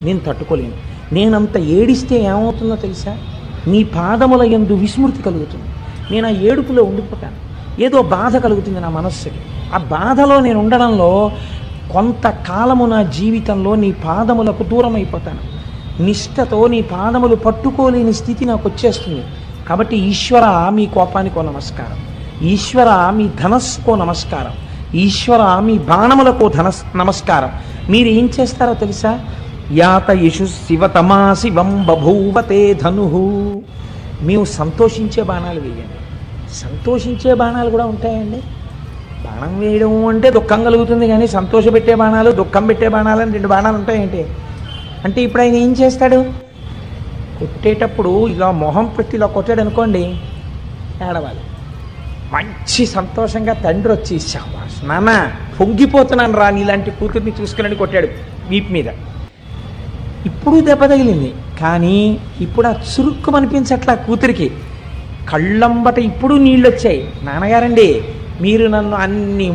నేను తట్టుకోలేను. నేనంత ఏడిస్తే ఏమవుతుందో తెలుసా? నీ పాదముల యందు విస్మృతి కలుగుతుంది. నేను ఆ ఏడుపులో ఉండిపోతాను. ఏదో బాధ కలుగుతుంది నా మనస్సుకి. ఆ బాధలో నేను ఉండడంలో కొంతకాలము నా జీవితంలో నీ పాదములకు దూరం అయిపోతాను. నిష్ఠతో నీ పాదములు పట్టుకోలేని స్థితి నాకు వచ్చేస్తుంది. కాబట్టి ఈశ్వర, మీ కోపానికో నమస్కారం. ఈశ్వర, మీ ధనస్సుకో నమస్కారం. ఈశ్వర, మీ బాణములకో నమస్కారం. మీరు ఏం చేస్తారో తెలుసా? యాత యశు శివతమా శివం బభూవతే ధను. మేము సంతోషించే బాణాలు వేయండి. సంతోషించే బాణాలు కూడా ఉంటాయండి. బాణం వేయడం అంటే దుఃఖం కలుగుతుంది, కానీ సంతోషపెట్టే బాణాలు, దుఃఖం పెట్టే బాణాలు అని 2 బాణాలు ఉంటాయంటే. అంటే ఇప్పుడు ఆయన ఏం చేస్తాడు? కొట్టేటప్పుడు ఇలా మొహం పెట్టి ఇలా కొట్టాడు అనుకోండి, ఏడవాలి. మంచి సంతోషంగా తండ్రి వచ్చి, శాబాష్ నాన్న, పొంగిపోతున్నాను రా నీలాంటి కూతుర్ని చూసుకుని కొట్టాడు వీపు మీద. ఇప్పుడు దెబ్బ తగిలింది, కానీ ఇప్పుడు ఆ చురుక్కు అనిపించట్లా కూతురికి. కళ్ళంబట ఇప్పుడు నీళ్ళు వచ్చాయి. నాన్నగారండి, మీరు నన్ను అన్ని